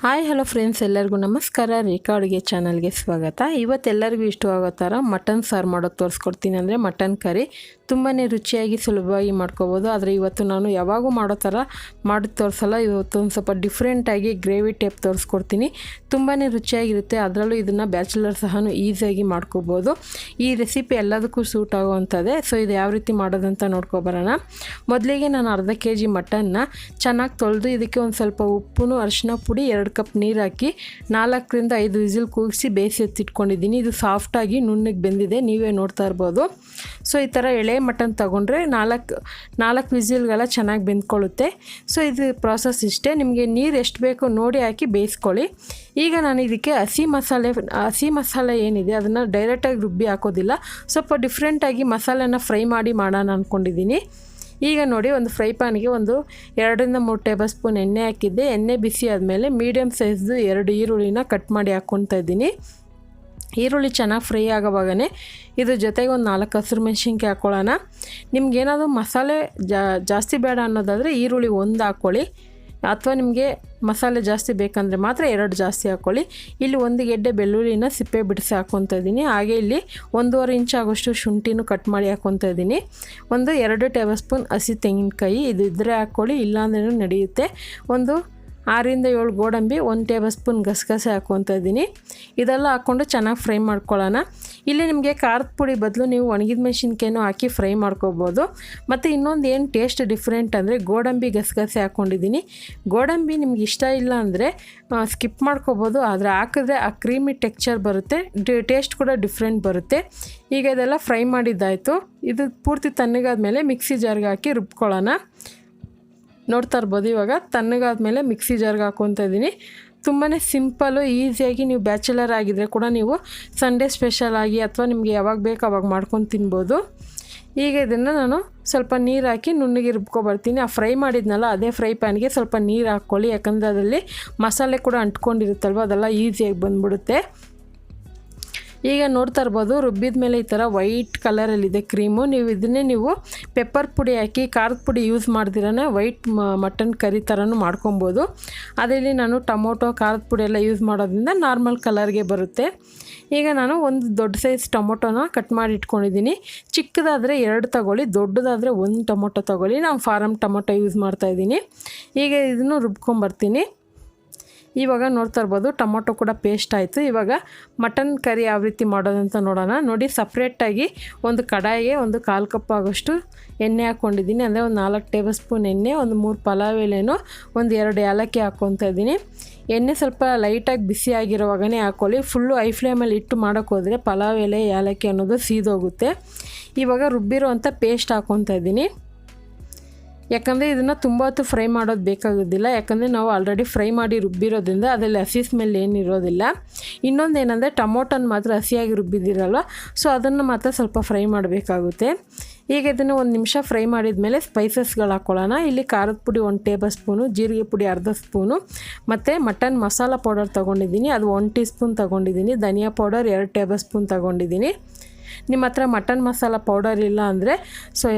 Hi hello friends, ಎಲ್ಲರಿಗೂ ನಮಸ್ಕಾರ. ರೇಖಾ ಅಡುಗೆ ಚಾನಲ್ಗೆ ಸ್ವಾಗತ. ಇವತ್ತೆಲ್ಲರಿಗೂ ಇಷ್ಟವಾಗೋ ಥರ ಮಟನ್ ಸಾರು ಮಾಡೋದು ತೋರಿಸ್ಕೊಡ್ತೀನಿ. ಅಂದರೆ ಮಟನ್ ಕರಿ ತುಂಬಾ ರುಚಿಯಾಗಿ ಸುಲಭವಾಗಿ ಮಾಡ್ಕೋಬೋದು. ಆದರೆ ಇವತ್ತು ನಾನು ಯಾವಾಗೂ ಮಾಡೋ ಥರ ಮಾಡಿ ತೋರಿಸಲ್ಲ. ಇವತ್ತು ಒಂದು ಸ್ವಲ್ಪ ಡಿಫ್ರೆಂಟಾಗಿ ಗ್ರೇವಿ ಟೈಪ್ ತೋರಿಸ್ಕೊಡ್ತೀನಿ. ತುಂಬಾ ರುಚಿಯಾಗಿರುತ್ತೆ. ಅದರಲ್ಲೂ ಇದನ್ನು ಬ್ಯಾಚುಲರ್ ಸಹ ಈಸಿಯಾಗಿ ಮಾಡ್ಕೋಬೋದು. ಈ ರೆಸಿಪಿ ಎಲ್ಲದಕ್ಕೂ ಸೂಟ್ ಆಗೋವಂಥದ್ದೇ. ಸೊ ಇದು ಯಾವ ರೀತಿ ಮಾಡೋದಂತ ನೋಡ್ಕೊಬರೋಣ. ಮೊದಲಿಗೆ ನಾನು ಅರ್ಧ kg ಮಟನ್ನ ಚೆನ್ನಾಗಿ ತೊಳೆದು ಇದಕ್ಕೆ ಒಂದು ಸ್ವಲ್ಪ ಉಪ್ಪು, ಅರಿಶಿನ ಪುಡಿ, 2 ಕಪ್ ನೀರು ಹಾಕಿ 4 ರಿಂದ 5 ವಿಸಿಲ್ ಕೂಗಿಸಿ ಬೇಯಿಸಿ ಎತ್ತಿಟ್ಕೊಂಡಿದ್ದೀನಿ. ಇದು ಸಾಫ್ಟಾಗಿ ನುಣ್ಣಗೆ ಬೆಂದಿದೆ, ನೀವೇ ನೋಡ್ತಾ ಇರ್ಬೋದು. ಸೊ ಈ ಥರ ಎಳೆ ಮಟನ್ ತೊಗೊಂಡ್ರೆ 4 ವಿಸಿಲ್ಗೆಲ್ಲ ಚೆನ್ನಾಗಿ ಬೆಂದ್ಕೊಳ್ಳುತ್ತೆ. ಸೊ ಇದು ಪ್ರಾಸೆಸ್ ಇಷ್ಟೇ. ನಿಮಗೆ ನೀರು ಎಷ್ಟು ಬೇಕೋ ನೋಡಿ ಹಾಕಿ ಬೇಯಿಸ್ಕೊಳ್ಳಿ. ಈಗ ನಾನು ಇದಕ್ಕೆ ಹಸಿ ಮಸಾಲೆ ಏನಿದೆ ಅದನ್ನು ಡೈರೆಕ್ಟಾಗಿ ರುಬ್ಬಿ ಹಾಕೋದಿಲ್ಲ. ಸ್ವಲ್ಪ ಡಿಫ್ರೆಂಟಾಗಿ ಮಸಾಲೆನ ಫ್ರೈ ಮಾಡಿ ಮಾಡೋಣ ಅಂದ್ಕೊಂಡಿದ್ದೀನಿ. ಈಗ ನೋಡಿ, ಒಂದು ಫ್ರೈ ಪ್ಯಾನ್ಗೆ ಒಂದು 2 ರಿಂದ 3 ಟೇಬಲ್ ಸ್ಪೂನ್ ಎಣ್ಣೆ ಹಾಕಿದ್ದೆ. ಎಣ್ಣೆ ಬಿಸಿ ಆದಮೇಲೆ ಮೀಡಿಯಮ್ ಸೈಜ್ದು 2 ಈರುಳ್ಳಿನ ಕಟ್ ಮಾಡಿ ಹಾಕ್ಕೊತಾ ಇದ್ದೀನಿ. ಈರುಳ್ಳಿ ಚೆನ್ನಾಗಿ ಫ್ರೈ ಆಗೋವಾಗೇ ಇದ್ರ ಜೊತೆಗೆ ಒಂದು 4 ಹಸಿರು ಮೆಣಸಿನ್ಕಾಯಿ ಹಾಕ್ಕೊಳ್ಳೋಣ. ನಿಮ್ಗೇನಾದರೂ ಮಸಾಲೆ ಜಾಸ್ತಿ ಬೇಡ ಅನ್ನೋದಾದರೆ ಈರುಳ್ಳಿ 1 ಹಾಕ್ಕೊಳ್ಳಿ, ಅಥವಾ ನಿಮಗೆ ಮಸಾಲೆ ಜಾಸ್ತಿ ಬೇಕಂದರೆ ಮಾತ್ರ 2 ಜಾಸ್ತಿ ಹಾಕ್ಕೊಳ್ಳಿ. ಇಲ್ಲಿ 1 ಗೆಡ್ಡೆ ಬೆಳ್ಳುಳ್ಳಿನ ಸಿಪ್ಪೆ ಬಿಡಿಸಿ ಹಾಕ್ಕೊತಾ ಇದ್ದೀನಿ. ಹಾಗೆ ಇಲ್ಲಿ 1.5 ಇಂಚ್ ಆಗೋಷ್ಟು ಶುಂಠಿನೂ ಕಟ್ ಮಾಡಿ ಹಾಕ್ಕೊತಾ ಇದ್ದೀನಿ. ಒಂದು 2 ಟೇಬಲ್ ಸ್ಪೂನ್ ಹಸಿ ತೆಂಗಿನಕಾಯಿ, ಇದು ಇದ್ದರೆ ಹಾಕ್ಕೊಳ್ಳಿ, ಇಲ್ಲಾಂದ್ರೂ ನಡೆಯುತ್ತೆ. ಒಂದು 6 ರಿಂದ 7 ಗೋಡಂಬಿ, 1 ಟೇಬಲ್ ಸ್ಪೂನ್ ಗಸಗಸೆ ಹಾಕ್ಕೊತಾ ಇದ್ದೀನಿ. ಇದೆಲ್ಲ ಹಾಕ್ಕೊಂಡು ಚೆನ್ನಾಗಿ ಫ್ರೈ ಮಾಡ್ಕೊಳ್ಳೋಣ. ಇಲ್ಲಿ ನಿಮಗೆ ಖಾರದ ಪುಡಿ ಬದಲು ನೀವು ಒಣಗಿದ ಮೆಣಸಿನ್ಕಾಯಿನೂ ಹಾಕಿ ಫ್ರೈ ಮಾಡ್ಕೋಬೋದು. ಮತ್ತು ಇನ್ನೊಂದು ಏನು ಟೇಸ್ಟ್ ಡಿಫ್ರೆಂಟ್ ಅಂದರೆ ಗೋಡಂಬಿ ಗಸಗಸೆ ಹಾಕ್ಕೊಂಡಿದ್ದೀನಿ. ಗೋಡಂಬಿ ನಿಮ್ಗೆ ಇಷ್ಟ ಇಲ್ಲ ಅಂದರೆ ಸ್ಕಿಪ್ ಮಾಡ್ಕೋಬೋದು, ಆದರೆ ಹಾಕಿದ್ರೆ ಆ ಕ್ರೀಮಿ ಟೆಕ್ಸ್ಚರ್ ಬರುತ್ತೆ, ಟೇಸ್ಟ್ ಕೂಡ ಡಿಫ್ರೆಂಟ್ ಬರುತ್ತೆ. ಈಗ ಇದೆಲ್ಲ ಫ್ರೈ ಮಾಡಿದ್ದಾಯಿತು. ಇದು ಪೂರ್ತಿ ತಣ್ಣಗಾದ್ಮೇಲೆ ಮಿಕ್ಸಿ ಜಾರ್ಗೆ ಹಾಕಿ ರುಬ್ಕೊಳ್ಳೋಣ. ನೋಡ್ತಾ ಇರ್ಬೋದು, ಇವಾಗ ತಣ್ಣಗಾದ್ಮೇಲೆ ಮಿಕ್ಸಿ ಜಾರ್ಗೆ ಹಾಕ್ಕೊತಾ ಇದ್ದೀನಿ. ತುಂಬಾ ಸಿಂಪಲ್ಲು, ಈಸಿಯಾಗಿ ನೀವು ಬ್ಯಾಚುಲರ್ ಆಗಿದ್ದರೆ ಕೂಡ ನೀವು ಸಂಡೇ ಸ್ಪೆಷಲ್ ಆಗಿ ಅಥವಾ ನಿಮಗೆ ಯಾವಾಗ ಬೇಕು ಅವಾಗ ಮಾಡ್ಕೊಂಡು ತಿನ್ಬೋದು. ಈಗ ಇದನ್ನು ನಾನು ಸ್ವಲ್ಪ ನೀರು ಹಾಕಿ ನುಣ್ಣಗೆ ರುಬ್ಕೊಬರ್ತೀನಿ. ಆ ಫ್ರೈ ಮಾಡಿದ್ನಲ್ಲ ಅದೇ ಫ್ರೈ ಪ್ಯಾನ್ಗೆ ಸ್ವಲ್ಪ ನೀರು ಹಾಕ್ಕೊಳ್ಳಿ, ಯಾಕಂದರೆ ಅದರಲ್ಲಿ ಮಸಾಲೆ ಕೂಡ ಅಂಟ್ಕೊಂಡಿರುತ್ತಲ್ವ, ಅದೆಲ್ಲ ಈಸಿಯಾಗಿ ಬಂದ್ಬಿಡುತ್ತೆ. ಈಗ ನೋಡ್ತಾ ಇರ್ಬೋದು, ರುಬ್ಬಿದ ಮೇಲೆ ಈ ಥರ ವೈಟ್ ಕಲರಲ್ಲಿದೆ ಕ್ರೀಮು. ಇದನ್ನೇ ನೀವು ಪೆಪ್ಪರ್ ಪುಡಿ ಹಾಕಿ ಖಾರದ ಪುಡಿ ಯೂಸ್ ಮಾಡ್ದಿರೇ ವೈಟ್ ಮಟನ್ ಕರಿ ಥರನೂ ಮಾಡ್ಕೊಬೋದು. ಅದರಲ್ಲಿ ನಾನು ಟೊಮೊಟೊ ಖಾರದ ಪುಡಿ ಎಲ್ಲ ಯೂಸ್ ಮಾಡೋದ್ರಿಂದ ನಾರ್ಮಲ್ ಕಲರ್ಗೆ ಬರುತ್ತೆ. ಈಗ ನಾನು ಒಂದು ದೊಡ್ಡ ಸೈಜ್ ಟೊಮೊಟೊನ ಕಟ್ ಮಾಡಿ ಇಟ್ಕೊಂಡಿದ್ದೀನಿ. ಚಿಕ್ಕದಾದರೆ 2 ತೊಗೊಳ್ಳಿ, ದೊಡ್ಡದಾದರೆ 1 ಟೊಮೊಟೊ ತೊಗೊಳ್ಳಿ. ನಾನು ಫಾರಮ್ ಟೊಮೊಟೊ ಯೂಸ್ ಮಾಡ್ತಾಯಿದ್ದೀನಿ. ಈಗ ಇದನ್ನು ರುಬ್ಕೊಂಬರ್ತೀನಿ. ಇವಾಗ ನೋಡ್ತಾ ಇರ್ಬೋದು, ಟೊಮೊಟೊ ಕೂಡ ಪೇಸ್ಟ್ ಆಯಿತು. ಇವಾಗ ಮಟನ್ ಕರಿ ಯಾವ ರೀತಿ ಮಾಡೋದಂತ ನೋಡೋಣ. ನೋಡಿ, ಸಪ್ರೇಟಾಗಿ ಒಂದು ಕಡಾಯಿಗೆ ಒಂದು 1/4 ಕಪ್ ಆಗೋಷ್ಟು ಎಣ್ಣೆ ಹಾಕ್ಕೊಂಡಿದ್ದೀನಿ. ಅಂದರೆ ಒಂದು 4 ಟೇಬಲ್ ಸ್ಪೂನ್ ಎಣ್ಣೆ, ಒಂದು 3 ಪಲಾವ್ ಎಲೆನೂ, ಒಂದು 2 ಏಲಕ್ಕಿ ಹಾಕ್ಕೊತಾ ಇದ್ದೀನಿ. ಎಣ್ಣೆ ಸ್ವಲ್ಪ ಲೈಟಾಗಿ ಬಿಸಿ ಆಗಿರೋವಾಗನೇ ಹಾಕ್ಕೊಳ್ಳಿ. ಫುಲ್ಲು ಐ ಫ್ಲೇಮಲ್ಲಿ ಇಟ್ಟು ಮಾಡೋಕ್ಕೋದ್ರೆ ಪಲಾವ್ ಎಲೆ ಏಲಕ್ಕಿ ಅನ್ನೋದು ಸೀದೋಗುತ್ತೆ. ಇವಾಗ ರುಬ್ಬಿರೋ ಅಂಥ ಪೇಸ್ಟ್ ಹಾಕ್ಕೊತಾ ಇದ್ದೀನಿ. ಯಾಕಂದರೆ ಇದನ್ನು ತುಂಬ ಹೊತ್ತು ಫ್ರೈ ಮಾಡೋದು ಬೇಕಾಗೋದಿಲ್ಲ, ಯಾಕಂದರೆ ನಾವು ಆಲ್ರೆಡಿ ಫ್ರೈ ಮಾಡಿ ರುಬ್ಬಿರೋದ್ರಿಂದ ಅದರಲ್ಲಿ ಹಸಿ ಸ್ಮೆಲ್ ಏನಿರೋದಿಲ್ಲ. ಇನ್ನೊಂದು ಏನಂದರೆ ಟೊಮೊಟೊನ ಮಾತ್ರ ಹಸಿಯಾಗಿ ರುಬ್ಬಿದ್ದೀರಲ್ವ, ಸೊ ಅದನ್ನು ಮಾತ್ರ ಸ್ವಲ್ಪ ಫ್ರೈ ಮಾಡಬೇಕಾಗುತ್ತೆ. ಈಗ ಇದನ್ನು 1 ನಿಮಿಷ ಫ್ರೈ ಮಾಡಿದ ಮೇಲೆ ಸ್ಪೈಸಸ್ಗಳು ಹಾಕ್ಕೊಳ್ಳೋಣ. ಇಲ್ಲಿ ಖಾರದ ಪುಡಿ 1 ಟೇಬಲ್ ಸ್ಪೂನು, ಜೀರಿಗೆ ಪುಡಿ ಅರ್ಧ ಸ್ಪೂನು, ಮತ್ತು ಮಟನ್ ಮಸಾಲ ಪೌಡರ್ ತೊಗೊಂಡಿದ್ದೀನಿ, ಅದು 1 ಟೀ ಸ್ಪೂನ್ ತೊಗೊಂಡಿದ್ದೀನಿ. ಧನಿಯಾ ಪೌಡರ್ 2 ಟೇಬಲ್ ಸ್ಪೂನ್ ತೊಗೊಂಡಿದ್ದೀನಿ. ನಿಮ್ಮ ಹತ್ರ ಮಟನ್ ಮಸಾಲ ಪೌಡರ್ ಇಲ್ಲ ಅಂದರೆ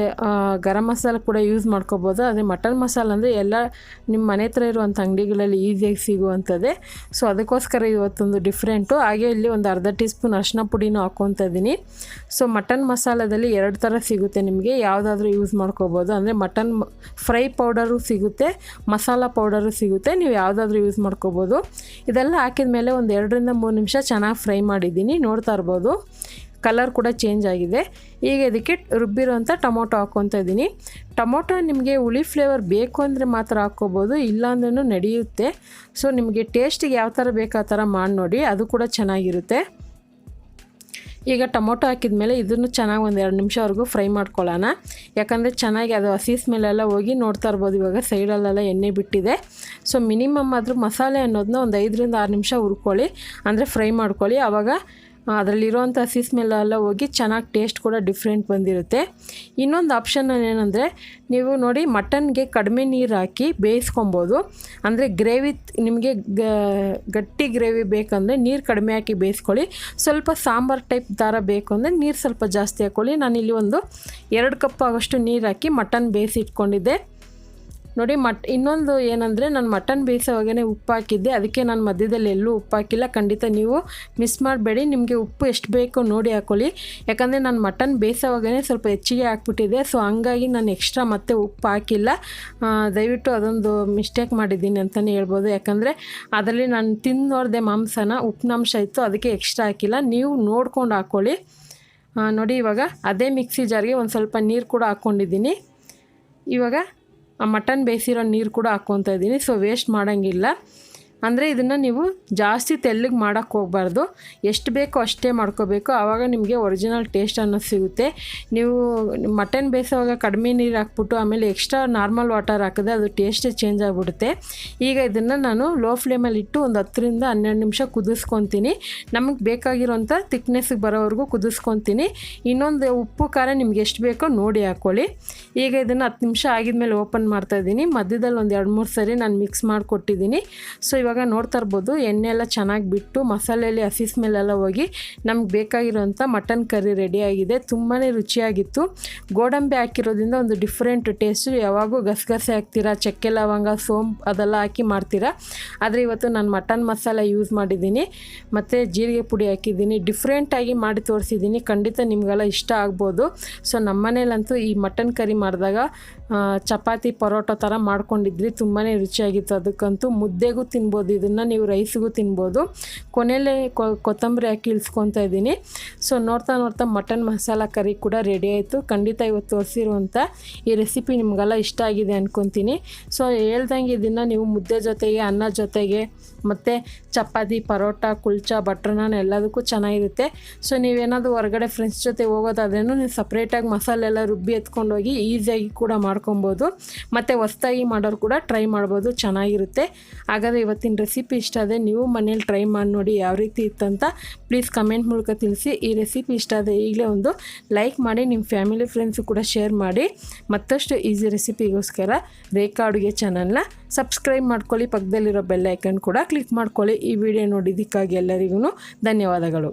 ಗರಂ ಮಸಾಲ ಕೂಡ ಯೂಸ್ ಮಾಡ್ಕೋಬೋದು. ಅದೇ ಮಟನ್ ಮಸಾಲ ಅಂದರೆ ಎಲ್ಲ ನಿಮ್ಮ ಮನೆ ಹತ್ರ ಇರುವಂಥ ಅಂಗಡಿಗಳಲ್ಲಿ ಈಸಿಯಾಗಿ ಸಿಗುವಂಥದ್ದೇ. ಸೊ ಅದಕ್ಕೋಸ್ಕರ ಇವತ್ತೊಂದು ಡಿಫ್ರೆಂಟು. ಹಾಗೆ ಇಲ್ಲಿ ಒಂದು ಅರ್ಧ ಟೀ ಸ್ಪೂನ್ ಅರಿಶಿನ ಪುಡಿನೂ ಹಾಕ್ಕೊತಾ ಇದ್ದೀನಿ. ಸೊ ಮಟನ್ ಮಸಾಲದಲ್ಲಿ 2 ಥರ ಸಿಗುತ್ತೆ, ನಿಮಗೆ ಯಾವುದಾದ್ರೂ ಯೂಸ್ ಮಾಡ್ಕೋಬೋದು. ಅಂದರೆ ಮಟನ್ ಫ್ರೈ ಪೌಡರು ಸಿಗುತ್ತೆ, ಮಸಾಲ ಪೌಡರು ಸಿಗುತ್ತೆ, ನೀವು ಯಾವುದಾದ್ರೂ ಯೂಸ್ ಮಾಡ್ಕೋಬೋದು. ಇದೆಲ್ಲ ಹಾಕಿದ ಮೇಲೆ ಒಂದು 2 ರಿಂದ 3 ನಿಮಿಷ ಚೆನ್ನಾಗಿ ಫ್ರೈ ಮಾಡಿದ್ದೀನಿ. ನೋಡ್ತಾ ಇರ್ಬೋದು, ಕಲರ್ ಕೂಡ ಚೇಂಜ್ ಆಗಿದೆ. ಈಗ ಇದಕ್ಕೆ ರುಬ್ಬಿರೋಂಥ ಟೊಮೊಟೊ ಹಾಕ್ಕೊತಾ ಇದ್ದೀನಿ. ಟೊಮೊಟೊ ನಿಮಗೆ ಹುಳಿ ಫ್ಲೇವರ್ ಬೇಕು ಅಂದರೆ ಮಾತ್ರ ಹಾಕ್ಕೋಬೋದು, ಇಲ್ಲಾಂದ್ರೂ ನಡೆಯುತ್ತೆ. ಸೊ ನಿಮಗೆ ಟೇಸ್ಟಿಗೆ ಯಾವ ಥರ ಬೇಕು ಆ ಥರ ಮಾಡಿ ನೋಡಿ, ಅದು ಕೂಡ ಚೆನ್ನಾಗಿರುತ್ತೆ. ಈಗ ಟೊಮೊಟೊ ಹಾಕಿದ ಮೇಲೆ ಇದನ್ನು ಚೆನ್ನಾಗಿ ಒಂದು 2 ನಿಮಿಷವರೆಗೂ ಫ್ರೈ ಮಾಡ್ಕೊಳ್ಳೋಣ. ಯಾಕಂದರೆ ಚೆನ್ನಾಗಿ ಅದು ಹಸಿ ಸ್ಮೆಲ್ಲೆಲ್ಲ ಹೋಗಿ, ನೋಡ್ತಾ ಇರ್ಬೋದು ಇವಾಗ ಸೈಡಲ್ಲೆಲ್ಲ ಎಣ್ಣೆ ಬಿಟ್ಟಿದೆ. ಸೊ ಮಿನಿಮಮ್ ಆದರೂ ಮಸಾಲೆ ಅನ್ನೋದನ್ನ ಒಂದು 5 ರಿಂದ 6 ನಿಮಿಷ ಹುರ್ಕೊಳ್ಳಿ, ಅಂದರೆ ಫ್ರೈ ಮಾಡ್ಕೊಳ್ಳಿ. ಆವಾಗ ಅದರಲ್ಲಿರೋವಂಥ ಹಸಿ ಸ್ಮೆಲ್ಲೆಲ್ಲ ಹೋಗಿ ಚೆನ್ನಾಗಿ ಟೇಸ್ಟ್ ಕೂಡ ಡಿಫ್ರೆಂಟ್ ಬಂದಿರುತ್ತೆ. ಇನ್ನೊಂದು ಆಪ್ಷನ್ ಏನಂದರೆ, ನೀವು ನೋಡಿ ಮಟನ್ಗೆ ಕಡಿಮೆ ನೀರು ಹಾಕಿ ಬೇಯಿಸ್ಕೊಬೋದು. ಅಂದರೆ ಗ್ರೇವಿ ನಿಮಗೆ ಗಟ್ಟಿ ಗ್ರೇವಿ ಬೇಕಂದರೆ ನೀರು ಕಡಿಮೆ ಹಾಕಿ ಬೇಯಿಸ್ಕೊಳ್ಳಿ. ಸ್ವಲ್ಪ ಸಾಂಬಾರು ಟೈಪ್ ಥರ ಬೇಕು ಅಂದರೆ ನೀರು ಸ್ವಲ್ಪ ಜಾಸ್ತಿ ಹಾಕ್ಕೊಳ್ಳಿ. ನಾನಿಲ್ಲಿ ಒಂದು 2 ಕಪ್ ಆಗೋಷ್ಟು ನೀರು ಹಾಕಿ ಮಟನ್ ಬೇಯಿಸಿ ಇಟ್ಕೊಂಡಿದ್ದೆ. ನೋಡಿ ಇನ್ನೊಂದು ಏನಂದರೆ ನಾನು ಮಟನ್ ಬೇಯಿಸೋವಾಗೇ ಉಪ್ಪು ಹಾಕಿದ್ದೆ, ಅದಕ್ಕೆ ನಾನು ಮಧ್ಯದಲ್ಲಿ ಎಲ್ಲೂ ಉಪ್ಪು ಹಾಕಿಲ್ಲ. ಖಂಡಿತ ನೀವು ಮಿಸ್ ಮಾಡಬೇಡಿ, ನಿಮಗೆ ಉಪ್ಪು ಎಷ್ಟು ಬೇಕೋ ನೋಡಿ ಹಾಕ್ಕೊಳ್ಳಿ. ಯಾಕಂದರೆ ನಾನು ಮಟನ್ ಬೇಯಿಸೋವಾಗೇ ಸ್ವಲ್ಪ ಹೆಚ್ಚಿಗೆ ಹಾಕ್ಬಿಟ್ಟಿದ್ದೆ, ಸೊ ಹಂಗಾಗಿ ನಾನು ಎಕ್ಸ್ಟ್ರಾ ಮತ್ತೆ ಉಪ್ಪು ಹಾಕಿಲ್ಲ. ದಯವಿಟ್ಟು ಅದೊಂದು ಮಿಸ್ಟೇಕ್ ಮಾಡಿದ್ದೀನಿ ಅಂತಲೇ ಹೇಳ್ಬೋದು. ಯಾಕಂದರೆ ಅದರಲ್ಲಿ ನಾನು ತಿಂದು ನೋಡಿದೆ ಮಾಂಸನ, ಉಪ್ಪಿನಂಶ ಇತ್ತು, ಅದಕ್ಕೆ ಎಕ್ಸ್ಟ್ರಾ ಹಾಕಿಲ್ಲ. ನೀವು ನೋಡ್ಕೊಂಡು ಹಾಕ್ಕೊಳ್ಳಿ. ನೋಡಿ ಇವಾಗ ಅದೇ ಮಿಕ್ಸಿ ಜಾರ್ಗೆ ಒಂದು ಸ್ವಲ್ಪ ನೀರು ಕೂಡ ಹಾಕ್ಕೊಂಡಿದ್ದೀನಿ. ಇವಾಗ ಮಟನ್ ಬೇಯಿಸಿರೋ ನೀರು ಕೂಡ ಹಾಕ್ಕೊತಾ ಇದ್ದೀನಿ. ಸೊ ವೇಸ್ಟ್ ಮಾಡೋಂಗಿಲ್ಲ. ಅಂದರೆ ಇದನ್ನು ನೀವು ಜಾಸ್ತಿ ತೆಳ್ಳಗೆ ಮಾಡೋಕ್ಕೆ ಹೋಗಬಾರ್ದು, ಎಷ್ಟು ಬೇಕೋ ಅಷ್ಟೇ ಮಾಡ್ಕೋಬೇಕು. ಆವಾಗ ನಿಮಗೆ ಒರಿಜಿನಲ್ ಟೇಸ್ಟ್ ಅನ್ನೋದು ಸಿಗುತ್ತೆ. ನೀವು ಮಟನ್ ಬೇಯಿಸೋವಾಗ ಕಡಿಮೆ ನೀರು ಹಾಕ್ಬಿಟ್ಟು ಆಮೇಲೆ ಎಕ್ಸ್ಟ್ರಾ ನಾರ್ಮಲ್ ವಾಟರ್ ಹಾಕಿದ್ರೆ ಅದು ಟೇಸ್ಟೇ ಚೇಂಜ್ ಆಗಿಬಿಡುತ್ತೆ. ಈಗ ಇದನ್ನು ನಾನು ಲೋ ಫ್ಲೇಮಲ್ಲಿ ಇಟ್ಟು ಒಂದು 10 to 12 ನಿಮಿಷ ಕುದಿಸ್ಕೊತೀನಿ. ನಮಗೆ ಬೇಕಾಗಿರೋಂಥ ತಿಕ್ನೆಸ್ಗೆ ಬರೋವರೆಗೂ ಕುದಿಸ್ಕೊತೀನಿ. ಇನ್ನೊಂದು ಉಪ್ಪು ಖಾರ ನಿಮ್ಗೆ ಎಷ್ಟು ಬೇಕೋ ನೋಡಿ ಹಾಕ್ಕೊಳ್ಳಿ. ಈಗ ಇದನ್ನು 10 ನಿಮಿಷ ಆಗಿದ್ಮೇಲೆ ಓಪನ್ ಮಾಡ್ತಾಯಿದ್ದೀನಿ. ಮಧ್ಯದಲ್ಲಿ ಒಂದು 2-3 ಸರಿ ನಾನು ಮಿಕ್ಸ್ ಮಾಡಿಕೊಟ್ಟಿದ್ದೀನಿ. ಸೊ ಇವಾಗ ನೋಡ್ತಾ ಇರ್ಬೋದು ಎಣ್ಣೆ ಎಲ್ಲ ಚೆನ್ನಾಗಿ ಬಿಟ್ಟು ಮಸಾಲೆಯಲ್ಲಿ ಹಸಿ ಸ್ಮೆಲ್ಲೆಲ್ಲ ಹೋಗಿ ನಮ್ಗೆ ಬೇಕಾಗಿರೋಂಥ ಮಟನ್ ಕರಿ ರೆಡಿಯಾಗಿದೆ. ತುಂಬಾ ರುಚಿಯಾಗಿತ್ತು. ಗೋಡಂಬಿ ಹಾಕಿರೋದ್ರಿಂದ ಒಂದು ಡಿಫ್ರೆಂಟ್ ಟೇಸ್ಟು. ಯಾವಾಗೂ ಗಸಗಸೆ ಹಾಕ್ತೀರಾ, ಚಕ್ಕೆ ಲವಂಗ, ಸೋಂಪು ಅದೆಲ್ಲ ಹಾಕಿ ಮಾಡ್ತೀರಾ. ಆದರೆ ಇವತ್ತು ನಾನು ಮಟನ್ ಮಸಾಲ ಯೂಸ್ ಮಾಡಿದ್ದೀನಿ ಮತ್ತು ಜೀರಿಗೆ ಪುಡಿ ಹಾಕಿದ್ದೀನಿ. ಡಿಫ್ರೆಂಟಾಗಿ ಮಾಡಿ ತೋರಿಸಿದ್ದೀನಿ. ಖಂಡಿತ ನಿಮಗೆಲ್ಲ ಇಷ್ಟ ಆಗ್ಬೋದು. ಸೊ ನಮ್ಮನೇಲಂತೂ ಈ ಮಟನ್ ಕರಿ ಮಾಡಿದಾಗ ಚಪಾತಿ ಪರೋಟ ಥರ ಮಾಡ್ಕೊಂಡಿದ್ರಿ. ತುಂಬಾ ರುಚಿಯಾಗಿತ್ತು. ಅದಕ್ಕಂತೂ ಮುದ್ದೆಗೂ ತಿನ್ಬೋದು, ಇದನ್ನು ನೀವು ರೈಸ್ಗೂ ತಿನ್ಬೋದು. ಕೊನೆಯಲ್ಲೇ ಕೊತ್ತಂಬರಿ ಹಾಕಿ ಇಳಿಸ್ಕೊತಾ ಇದ್ದೀನಿ. ಸೊ ನೋಡ್ತಾ ನೋಡ್ತಾ ಮಟನ್ ಮಸಾಲ ಕರಿ ಕೂಡ ರೆಡಿ ಆಯಿತು. ಖಂಡಿತ ಇವತ್ತು ತೋರಿಸಿರುವಂಥ ಈ ರೆಸಿಪಿ ನಿಮಗೆಲ್ಲ ಇಷ್ಟ ಆಗಿದೆ ಅಂದ್ಕೊತೀನಿ. ಸೊ ಹೇಳ್ದಂಗೆ ಇದನ್ನು ನೀವು ಮುದ್ದೆ ಜೊತೆಗೆ, ಅನ್ನ ಜೊತೆಗೆ ಮತ್ತು ಚಪಾತಿ, ಪರೋಟ, ಕುಲ್ಚಾ, ಬಟ್ರ್ ನಾನ್ ಎಲ್ಲದಕ್ಕೂ ಚೆನ್ನಾಗಿರುತ್ತೆ. ಸೊ ನೀವೇನಾದರೂ ಹೊರಗಡೆ ಫ್ರೆಂಡ್ಸ್ ಜೊತೆ ಹೋಗೋದಾದ್ರೂ ನೀವು ಸಪ್ರೇಟಾಗಿ ಮಸಾಲೆ ಎಲ್ಲ ರುಬ್ಬಿ ಎತ್ಕೊಂಡೋಗಿ ಈಸಿಯಾಗಿ ಕೂಡ ಮಾಡ್ಕೊಬೋದು. ಮತ್ತು ಹೊಸ್ದಾಗಿ ಮಾಡೋರು ಕೂಡ ಟ್ರೈ ಮಾಡ್ಬೋದು, ಚೆನ್ನಾಗಿರುತ್ತೆ. ಹಾಗಾದರೆ ಇವತ್ತಿನ ರೆಸಿಪಿ ಇಷ್ಟ ಆದರೆ ನೀವು ಮನೇಲಿ ಟ್ರೈ ಮಾಡಿ ನೋಡಿ ಯಾವ ರೀತಿ ಇತ್ತಂತ ಪ್ಲೀಸ್ ಕಮೆಂಟ್ ಮೂಲಕ ತಿಳಿಸಿ. ಈ ರೆಸಿಪಿ ಇಷ್ಟ ಆದರೆ ಈಗಲೇ ಒಂದು ಲೈಕ್ ಮಾಡಿ, ನಿಮ್ಮ ಫ್ಯಾಮಿಲಿ ಫ್ರೆಂಡ್ಸು ಕೂಡ ಶೇರ್ ಮಾಡಿ. ಮತ್ತಷ್ಟು ಈಸಿ ರೆಸಿಪಿಗೋಸ್ಕರ ರೇಖಾ ಅಡುಗೆ ಚಾನಲ್ನ ಸಬ್ಸ್ಕ್ರೈಬ್ ಮಾಡ್ಕೊಳ್ಳಿ. ಪಕ್ಕದಲ್ಲಿರೋ ಬೆಲ್ ಐಕನ್ ಕೂಡ ಕ್ಲಿಕ್ ಮಾಡ್ಕೊಳ್ಳಿ. ಈ ವಿಡಿಯೋ ನೋಡಿದ್ದಕ್ಕಾಗಿ ಎಲ್ಲರಿಗೂ ಧನ್ಯವಾದಗಳು.